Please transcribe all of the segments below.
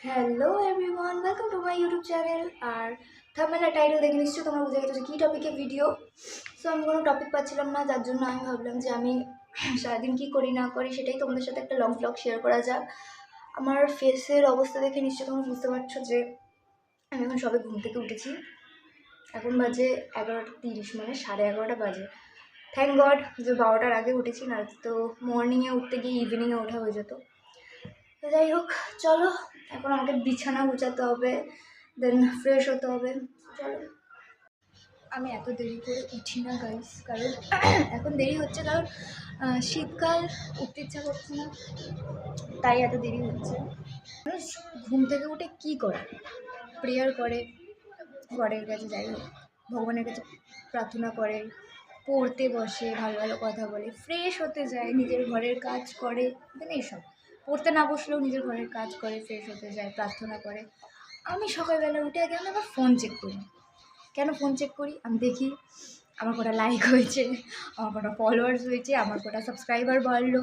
Hello everyone, welcome to my YouTube channel. আর thumbnail title দেখে নিশ্চয়ই তোমরা বুঝে গেছো যে কী টপিকে ভিডিও। সো আমি কোনো টপিক পাচ্ছিলাম না, যার জন্য আমি ভাবলাম যে আমি সারাদিন কী করি না করি সেটাই তোমাদের সাথে একটা লং ব্লগ শেয়ার করা যাক। আমার ফেসের অবস্থা দেখে নিশ্চয়ই তোমরা বুঝতে পারছো যে আমি এখন সবে ঘুম থেকে উঠেছি। এখন বাজে 11:30, মানে 11:30 বাজে। থ্যাংক গড যে 12টার আগে উঠেছি, না তো মর্নিংয়ে উঠতে গিয়ে ইভিনিংয়ে ওঠা হয়ে যেত। তো যাই হোক, চলো এখন আমাকে বিছানা গুছাতে হবে, দেন ফ্রেশ হতে হবে। চলো, আমি এত দেরি করে উঠি না গাইস, কারণ এখন দেরি হচ্ছে কারণ শীতকাল, উঠতে ইচ্ছা করছে না, তাই এত দেরি হচ্ছে। মানুষ ঘুম থেকে উঠে কী করে? প্রেয়ার করে, গডের কাছে যাই হোক, ভগবানের কাছে প্রার্থনা করে, পড়তে বসে, ভালো ভালো কথা বলে, ফ্রেশ হতে যায়, নিজের ঘরের কাজ করে, মানে এইসব। পড়তে না বসলেও নিজের ঘরের কাজ করে, ফ্রেশ হতে যায়, প্রার্থনা করে। আমি সকালবেলা উঠে আগে আমি আবার ফোন চেক করি। কেন ফোন চেক করি? আমি দেখি আমার কটা লাইক হয়েছে, আমার কটা ফলোয়ার্স হয়েছে, আমার কটা সাবস্ক্রাইবার বাড়লো,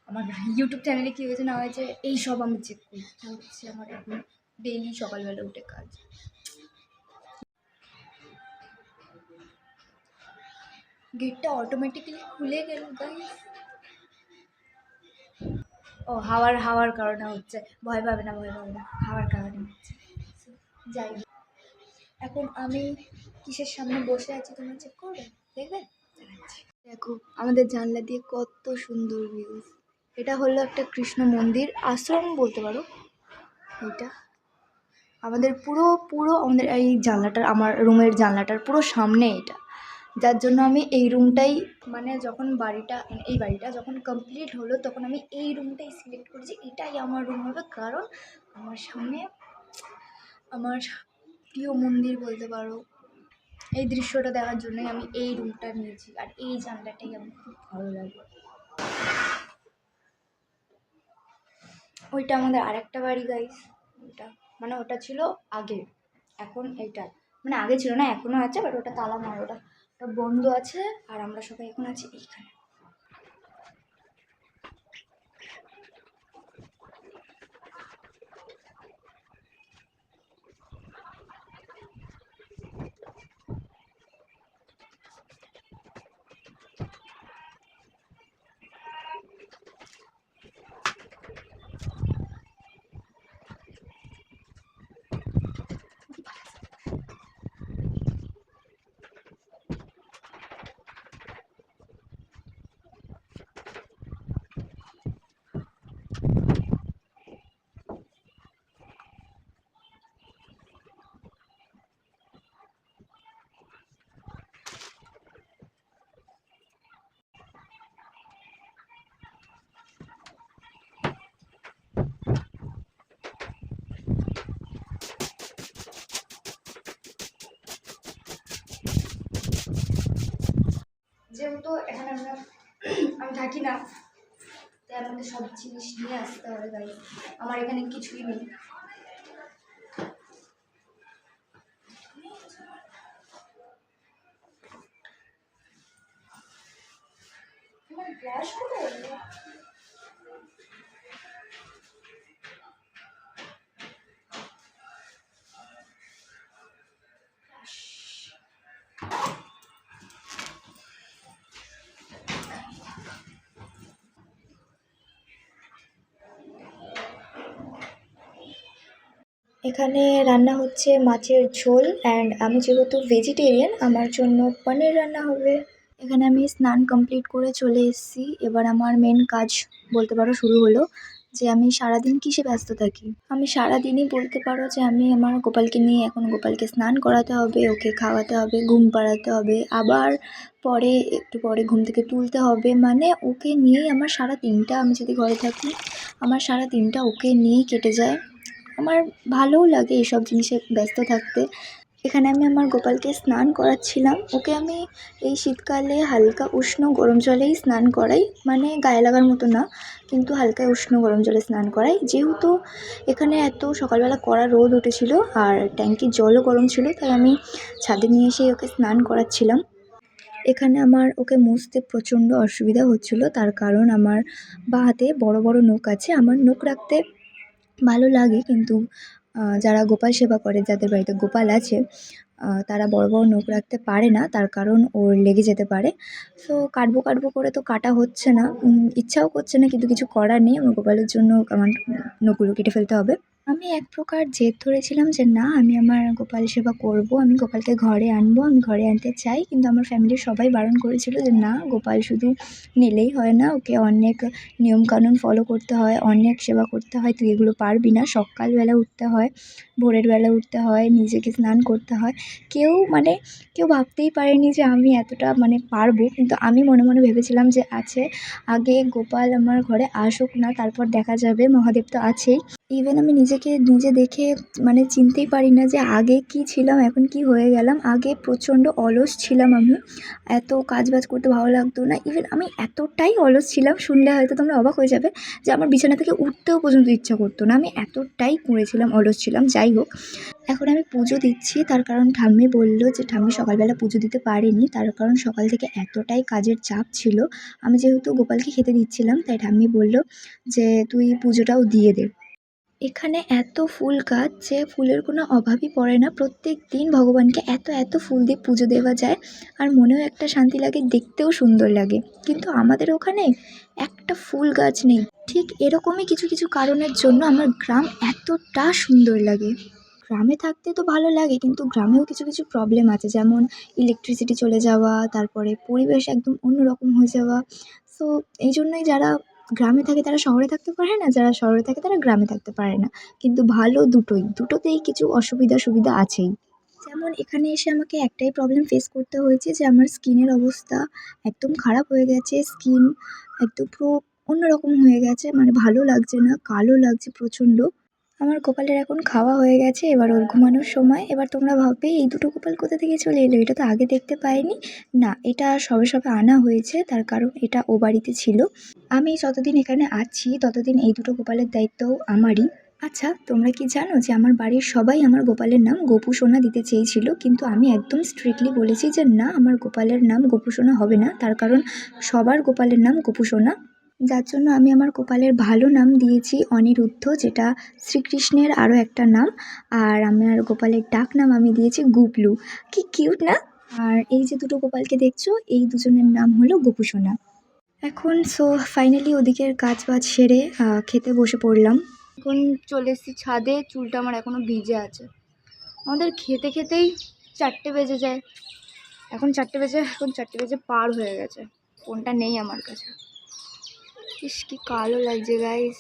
আমার ইউটিউব চ্যানেলে কী হয়েছে না হয়েছে, এইসব আমি চেক করি। এটা হচ্ছে আমার এখন ডেইলি সকালবেলা উঠে কাজ। গেটটা অটোমেটিক্যালি খুলে গেল গাইস। ও হাওয়ার হাওয়ার কারণে হচ্ছে, ভয় পাবে না, ভয় পাবে না, হাওয়ার কারণে হচ্ছে। যাই হোক, এখন আমি কিসের সামনে বসে আছি তোমরা চেক করবে, দেখবে? দেখো আমাদের জানলা দিয়ে কত সুন্দর ভিউজ। এটা হলো একটা কৃষ্ণ মন্দির, আশ্রম বলতে পারো। এটা আমাদের পুরো পুরো আমাদের এই জানলাটার, আমার রুমের জানলাটার পুরো সামনে এটা, যার জন্য আমি এই রুমটাই, মানে যখন বাড়িটা, মানে এই বাড়িটা যখন কমপ্লিট হলো তখন আমি এই রুমটাই সিলেক্ট করেছি, এটাই আমার রুম হবে। কারণ আমার সামনে আমার প্রিয় মন্দির বলতে পারো, এই দৃশ্যটা দেখার জন্যই আমি এই রুমটা নিয়েছি, আর এই জানলাটাই আমার খুব ভালো লাগে। ওইটা আমাদের আরেকটা বাড়ি গাইস, ওটা মানে ওটা ছিল আগে, এখন এইটা মানে আগে ছিল না, এখনও আছে, বাট ওটা তালা মার, ওটা ওটা বন্ধ আছে, আর আমরা সবাই এখন আছি এইখানে। যেহেতু এখানে আমি থাকি না, তাই আমাদের সব জিনিস নিয়ে আসতে হবে গাইস। আমার এখানে কিছুই নেই। আমার গ্যাস কোথায়? এখানে রান্না হচ্ছে মাছের ঝোল, অ্যান্ড আমি যেহেতু ভেজিটেরিয়ান আমার জন্য পনির রান্না হবে। এখানে আমি স্নান কমপ্লিট করে চলে এসেছি, এবার আমার মেন কাজ বলতে পারো শুরু হলো, যে আমি সারাদিন কিসে ব্যস্ত থাকি। আমি সারাদিনই বলতে পারো যে আমি আমার গোপালকে নিয়ে, এখন গোপালকে স্নান করাতে হবে, ওকে খাওয়াতে হবে, ঘুম পাড়াতে হবে, আবার পরে একটু পরে ঘুম থেকে তুলতে হবে, মানে ওকে নিয়েই আমার সারা দিনটা, আমি যদি ঘরে থাকি আমার সারা দিনটা ওকে নিয়েই কেটে যায়। আমার ভালোও লাগে এইসব জিনিসে ব্যস্ত থাকতে। এখানে আমি আমার গোপালকে স্নান করাচ্ছিলাম, ওকে আমি এই শীতকালে হালকা উষ্ণ গরম জলেই স্নান করাই, মানে গায়ে লাগার মতো না, কিন্তু হালকা উষ্ণ গরম জলে স্নান করাই। যেহেতু এখানে এত সকালবেলা কড়া রোদ উঠেছিল আর ট্যাঙ্কির জলও গরম ছিল, তাই আমি ছাদে নিয়ে এসে ওকে স্নান করাচ্ছিলাম। এখানে আমার ওকে মুছতে প্রচণ্ড অসুবিধা হচ্ছিল, তার কারণ আমার বাঁ হাতে বড় বড় নখ আছে, আমার নখ রাখতে ভালো লাগে, কিন্তু যারা গোপাল সেবা করে, যাদের বাড়িতে গোপাল আছে, তারা বড় বড় নখ রাখতে পারে না, তার কারণ ওর লেগে যেতে পারে। সো কাটবো কাটবো করে তো কাটা হচ্ছে না, ইচ্ছাও করছে না, কিন্তু কিছু করার নেই, আমার গোপালের জন্য আমার নখগুলো কেটে ফেলতে হবে। আমি এক প্রকার জেদ ধরেছিলাম যে না, আমি আমার গোপাল সেবা করব, আমি গোপালকে ঘরে আনবো, আমি ঘরে আনতে চাই, কিন্তু আমার ফ্যামিলির সবাই বারণ করেছিল যে না, গোপাল শুধু নিলেই হয় না, ওকে অনেক নিয়মকানুন ফলো করতে হয়, অনেক সেবা করতে হয়, তুই এগুলো পারবি না, সকালবেলা উঠতে হয়, ভোরের বেলা উঠতে হয়, নিজেকে স্নান করতে হয়। কেউ ভাবতেই পারেনি যে আমি এতটা পারবো, কিন্তু আমি মনে মনে ভেবেছিলাম যে আগে গোপাল আমার ঘরে আসুক না, তারপর দেখা যাবে, মহাদেব তো আছেই। ইভেন আমি নিজেকে নিজে দেখে চিনতেই পারি না যে আগে কি ছিলাম, এখন কি হয়ে গেলাম। আগে প্রচণ্ড অলস ছিলাম আমি, এত কাজবাজ করতে ভালো লাগতো না। ইভেন আমি এতটাই অলস ছিলাম, শুনলে হয়তো তোমরা অবাক হয়ে যাবে, যে আমার বিছানা থেকে উঠতেও পর্যন্ত ইচ্ছা করতো না, আমি এতটাই কুঁড়ে অলস ছিলাম। যাই হোক, এখন আমি পুজো দিচ্ছি, তার কারণ ঠাম্মি বললো যে ঠাম্মি সকালবেলা পুজো দিতে পারেনি, তার কারণ সকাল থেকে এতটাই কাজের চাপ ছিল। আমি যেহেতু গোপালকে খেতে দিচ্ছিলাম, তাই ঠাম্মি বললো যে তুই পুজোটাও দিয়ে দে। এখানে এত ফুল গাছ যে ফুলের কোনো অভাবই পড়ে না, প্রত্যেক দিন ভগবানকে এত এত ফুল দিয়ে পুজো দেওয়া যায়, আর মনেও একটা শান্তি লাগে, দেখতেও সুন্দর লাগে। কিন্তু আমাদের ওখানে একটা ফুল গাছ নেই। ঠিক এরকমই কিছু কিছু কারণের জন্য আমার গ্রাম এতটা সুন্দর লাগে। গ্রামে থাকতে তো ভালো লাগে, কিন্তু গ্রামেও কিছু কিছু প্রবলেম আছে, যেমন ইলেকট্রিসিটি চলে যাওয়া, তারপরে পরিবেশ একদম অন্যরকম হয়ে যাওয়া। সো এই জন্যই যারা গ্রামে থাকে তারা শহরে থাকতে পারে না, যারা শহরে থাকে তারা গ্রামে থাকতে পারে না। কিন্তু ভালো দুটোতেই কিছু অসুবিধা সুবিধা আছেই। যেমন এখানে এসে আমাকে একটাই প্রবলেম ফেস করতে হয়েছে, যে আমার স্কিনের অবস্থা একদম খারাপ হয়ে গেছে। স্কিন একদম পুরো অন্যরকম হয়ে গেছে, ভালো লাগছে না, কালো লাগছে প্রচণ্ড। আমার গোপালের এখন খাওয়া হয়ে গেছে, এবার ওর ঘুমানোর সময়। এবার তোমরা ভাববে এই দুটো গোপাল কোথা থেকে চলে এলো, এটা তো আগে দেখতে পাইনি। না, এটা সবে সবে আনা হয়েছে, তার কারণ এটা ও বাড়িতে ছিল। আমি যতদিন এখানে আছি ততদিন এই দুটো গোপালের দায়িত্বও আমারই। আচ্ছা, তোমরা কি জানো যে আমার বাড়ির সবাই আমার গোপালের নাম গোপু সোনা দিতে চেয়েছিল, কিন্তু আমি একদম স্ট্রিক্টলি বলেছি যে না, আমার গোপালের নাম গোপু সোনা হবে না, তার কারণ সবার গোপালের নাম গোপু সোনা। যার জন্য আমি আমার গোপালের ভালো নাম দিয়েছি অনিরুদ্ধ, যেটা শ্রীকৃষ্ণের আরও একটা নাম। আর আমার গোপালের ডাক নাম আমি দিয়েছি গুবলু। কি কিউট না? আর এই যে দুটো গোপালকে দেখছো, এই দুজনের নাম হলো গোপু সোনা। এখন ফাইনালি ওদিকের কাজ বাজ সেরে খেতে বসে পড়লাম। এখন চলে এসেছি ছাদে, চুলটা আমার এখনও ভিজে আছে। আমাদের খেতে খেতেই 4টে বেজে যায়। এখন 4টে বেজে পার হয়ে গেছে, ফোনটা নেই আমার কাছে। ইস, কি কালো লাগছে গাইস।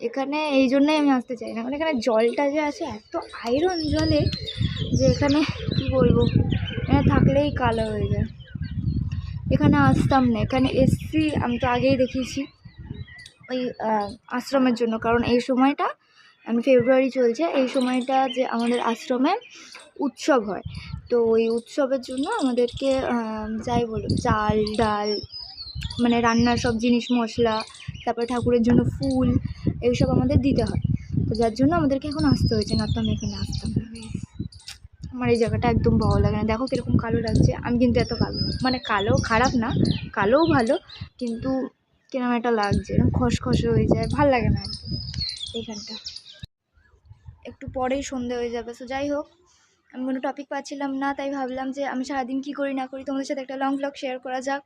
এখানে এই জন্যই আমি আসতে চাই না, এখানে জলটা যে আছে এত আয়রন জলে, যে এখানে কি বলবো, এখানে থাকলেই কালো হয়ে যায়। এখানে আসতাম না, এখানে এসছি আমি তো আগেই দেখিয়েছি ওই আশ্রমের জন্য, কারণ এই সময়টা ফেব্রুয়ারি চলছে, এই সময়টা যে আমাদের আশ্রমে উৎসব হয়, তো ওই উৎসবের জন্য আমাদেরকে যাই বলো, চাল ডাল রান্নার সব জিনিস মশলা, তারপরে ঠাকুরের জন্য ফুল, এইসব আমাদের দিতে হয়। তো যার জন্য আমাদেরকে এখন আসতে হয়েছে, না তো আমি এখানে আসতাম না। আমার এই জায়গাটা একদম ভালো লাগে না, দেখো কীরকম কালো লাগছে। আমি কিন্তু এত কালো কালো খারাপ না, কালোও ভালো, কিন্তু কিরকম একটা লাগছে, খসখসে হয়ে যায়, ভাল লাগে না একদম এইখানটা। একটু পরেই সন্ধে হয়ে যাবে। সো যাই হোক, আমি কোনো টপিক পাচ্ছিলাম না, তাই ভাবলাম যে আমি সারাদিন কী করি না করি তোমাদের সাথে একটা লং ব্লগ শেয়ার করা যাক।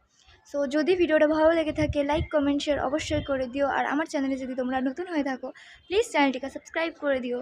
সো যদি ভিডিওটা ভালো লেগে থাকে, লাইক কমেন্ট শেয়ার অবশ্যই করে দিও, আর আমার চ্যানেলে যদি তোমরা নতুন হয়ে থাকো প্লিজ চ্যানেলটিকে সাবস্ক্রাইব করে দিও।